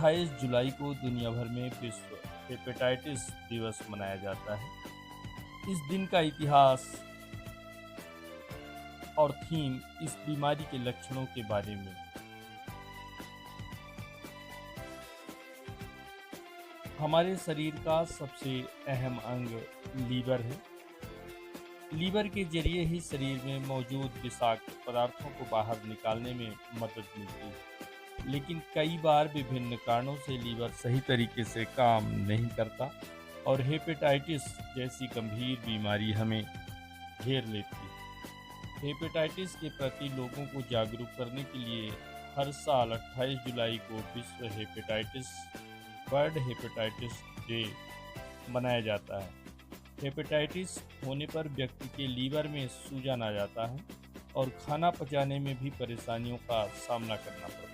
28 जुलाई को दुनिया भर में विश्व हेपेटाइटिस दिवस मनाया जाता है। इस दिन का इतिहास और थीम इस बीमारी के लक्षणों के बारे में। हमारे शरीर का सबसे अहम अंग लीवर है। लीवर के जरिए ही शरीर में मौजूद विषाक्त पदार्थों को बाहर निकालने में मदद मिलती है, लेकिन कई बार विभिन्न कारणों से लीवर सही तरीके से काम नहीं करता और हेपेटाइटिस जैसी गंभीर बीमारी हमें घेर लेती है। हेपेटाइटिस के प्रति लोगों को जागरूक करने के लिए हर साल 28 जुलाई को विश्व हेपेटाइटिस वर्ल्ड हेपेटाइटिस डे मनाया जाता है। हेपेटाइटिस होने पर व्यक्ति के लीवर में सूजन आ जाता है और खाना पचाने में भी परेशानियों का सामना करना पड़ता है।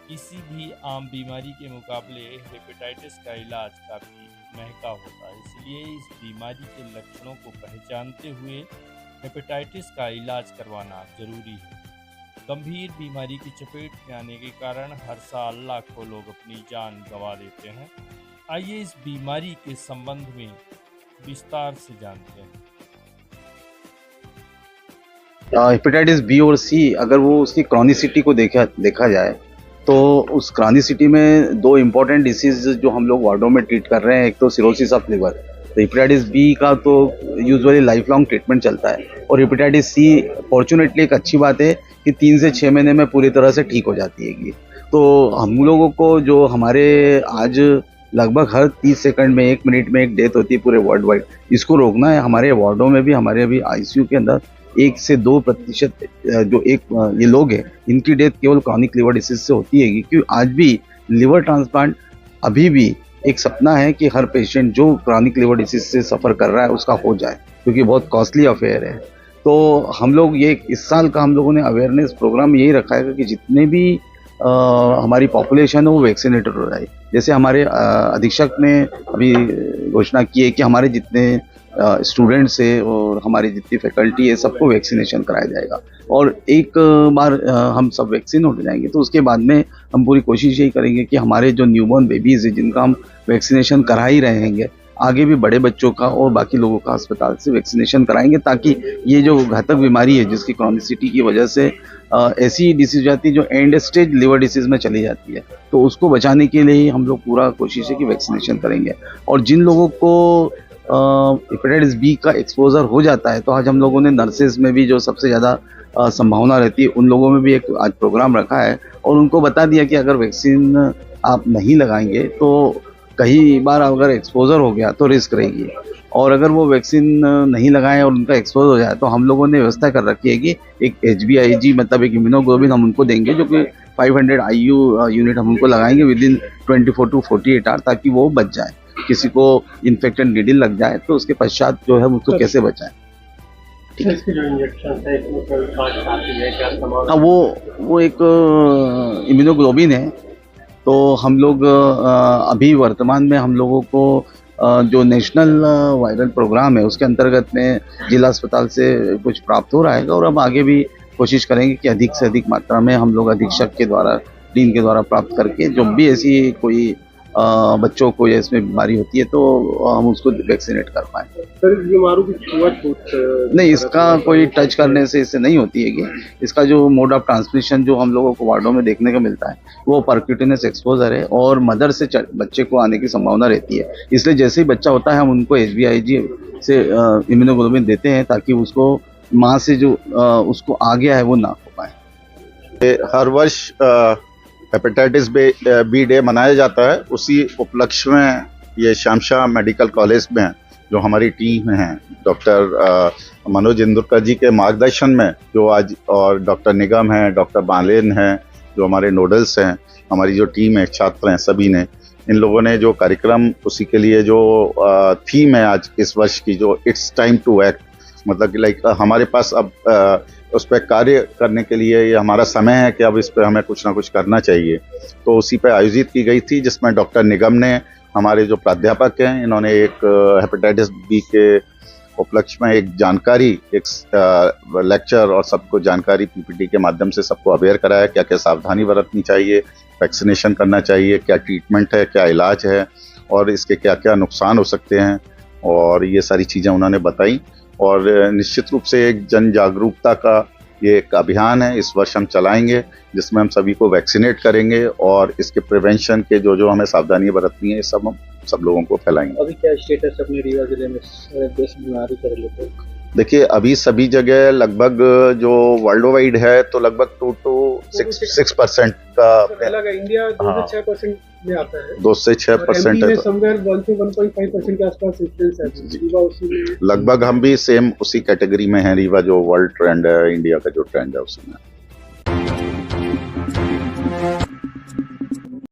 किसी भी आम बीमारी के मुकाबले हेपेटाइटिस का इलाज काफ़ी महंगा होता है, इसलिए इस बीमारी के लक्षणों को पहचानते हुए हेपेटाइटिस का इलाज करवाना जरूरी है। गंभीर बीमारी की चपेट में आने के कारण हर साल लाखों लोग अपनी जान गंवा देते हैं। आइए इस बीमारी के संबंध में विस्तार से जानते हैं। हेपेटाइटिस बी और सी, अगर वो उसकी क्रॉनिसिटी को देखा जाए तो उस क्रॉनिसिटी में दो इम्पोर्टेंट डिसीज जो हम लोग वार्डों में ट्रीट कर रहे हैं, एक तो सिरोसिस ऑफ लिवर। तो हेपेटाइटिस बी का तो यूजुअली लाइफ लॉन्ग ट्रीटमेंट चलता है और हेपेटाइटिस सी फॉर्चुनेटली एक अच्छी बात है कि 3 से 6 महीने में पूरी तरह से ठीक हो जाती है। तो हम लोगों को जो हमारे आज लगभग हर 30 सेकंड में 1 मिनट में एक डेथ होती है पूरे वर्ल्ड वाइड, इसको रोकना है। हमारे वार्डों में भी, हमारे अभी आईसीयू के अंदर 1 से 2% जो ये लोग हैं, इनकी डेथ केवल क्रॉनिक लिवर डिसीज से होती है। क्योंकि आज भी लिवर ट्रांसप्लांट अभी भी एक सपना है कि हर पेशेंट जो क्रॉनिक लिवर डिसीज से सफ़र कर रहा है उसका हो जाए, क्योंकि बहुत कॉस्टली अफेयर है। तो हम लोग ये इस साल का हम लोगों ने अवेयरनेस प्रोग्राम यही रखा है कि जितने भी हमारी पॉपुलेशन है वो वैक्सीनेटेड हो जाए। जैसे हमारे अधीक्षक ने अभी घोषणा की है कि हमारे जितने स्टूडेंट्स है और हमारी जितनी फैकल्टी है सबको वैक्सीनेशन कराया जाएगा। और एक बार हम सब वैक्सीन हो जाएंगे तो उसके बाद में हम पूरी कोशिश यही करेंगे कि हमारे जो न्यूबॉर्न बेबीज़ है जिनका हम वैक्सीनेशन करा ही रहे हैं, आगे भी बड़े बच्चों का और बाकी लोगों का अस्पताल से वैक्सीनेशन कराएंगे, ताकि ये जो घातक बीमारी है जिसकी क्रॉनिसिटी की वजह से ऐसी डिसीज जाती है जो एंड स्टेज लिवर डिसीज में चली जाती है, तो उसको बचाने के लिए ही हम लोग पूरा कोशिश है कि वैक्सीनेशन करेंगे। और जिन लोगों को हेपेटाइटिस बी का एक्सपोजर हो जाता है, तो आज हम लोगों ने नर्सेज में भी जो सबसे ज़्यादा संभावना रहती है उन लोगों में भी एक आज प्रोग्राम रखा है और उनको बता दिया कि अगर वैक्सीन आप नहीं लगाएंगे तो कई बार अगर एक्सपोजर हो गया तो रिस्क रहेगी, और अगर वो वैक्सीन नहीं लगाएं और उनका एक्सपोज हो जाए तो हम लोगों ने व्यवस्था कर रखी है कि एक HbIg मतलब एक इम्यूनोग्लोबिन हम उनको देंगे, जो कि 500 IU यूनिट हम उनको लगाएंगे विदिन 24 to 48 आवर, ताकि वो बच जाए। किसी को इन्फेक्टेड नीडल लग जाए तो उसके पश्चात जो है उसको कैसे बचाएं। इसके जो इंजेक्शन है वो एक इम्यूनोग्लोबिन है। तो हम लोग अभी वर्तमान में हम लोगों को जो नेशनल वायरल प्रोग्राम है उसके अंतर्गत में जिला अस्पताल से कुछ प्राप्त हो रहा है, और अब आगे भी कोशिश करेंगे कि अधिक से अधिक मात्रा में हम लोग अधीक्षक के द्वारा, डीन के द्वारा प्राप्त करके जब भी ऐसी कोई बच्चों को या इसमें बीमारी होती है तो हम उसको वैक्सीनेट कर पाएँ। सर, इस बीमारी की छुआछूत नहीं, इसका कोई टच करने से इससे नहीं होती है। कि इसका जो मोड ऑफ ट्रांसमिशन जो हम लोगों को वार्डों में देखने को मिलता है वो परक्यूटेनियस एक्सपोजर है और मदर से बच्चे को आने की संभावना रहती है। इसलिए जैसे ही बच्चा होता है हम उनको HbIg से इम्यूनोग्लोबिन देते हैं, ताकि उसको माँ से जो उसको आ गया है वो ना हो पाए। हर वर्ष हेपेटाइटिस बी डे मनाया जाता है। उसी उपलक्ष्य में ये श्यामशाह मेडिकल कॉलेज में जो हमारी टीम है डॉक्टर मनोज इंदुरकर जी के मार्गदर्शन में, जो आज और डॉक्टर निगम हैं, डॉक्टर बालेन हैं, जो हमारे नोडल्स हैं, हमारी जो टीम है, छात्र हैं, सभी ने, इन लोगों ने जो कार्यक्रम, उसी के लिए जो थीम है आज इस वर्ष की, जो इट्स टाइम टू एक्ट, मतलब कि लाइक हमारे पास अब उस पर कार्य करने के लिए ये हमारा समय है कि अब इस पर हमें कुछ ना कुछ करना चाहिए। तो उसी पे आयोजित की गई थी, जिसमें डॉक्टर निगम ने, हमारे जो प्राध्यापक हैं, इन्होंने एक हेपेटाइटिस बी के उपलक्ष्य में एक जानकारी, एक लेक्चर और सबको जानकारी पीपीटी के माध्यम से सबको अवेयर कराया, क्या क्या सावधानी बरतनी चाहिए, वैक्सीनेशन करना चाहिए, क्या ट्रीटमेंट है, क्या इलाज है और इसके क्या क्या नुकसान हो सकते हैं, और ये सारी चीज़ें उन्होंने बताई। और निश्चित रूप से एक जन जागरूकता का ये एक अभियान है, इस वर्ष हम चलाएंगे, जिसमें हम सभी को वैक्सीनेट करेंगे और इसके प्रिवेंशन के जो हमें सावधानी बरतनी है, सब हम सब लोगों को फैलाएंगे। अभी क्या स्टेटस अपने रीवा जिले में देश बीमारी कर लेते हैं? देखिए, अभी सभी जगह लगभग जो वर्ल्ड वाइड है तो लगभग 2 to 6% का अलग है। इंडिया 2 से 6% में आता है, 2 से 6% है, समवेयर 1 से 1.5% के आसपास इंसिडेंस है। रीवा उसी में लगभग हम भी सेम उसी कैटेगरी में हैं। रीवा जो वर्ल्ड ट्रेंड है, इंडिया का जो ट्रेंड है उसमें।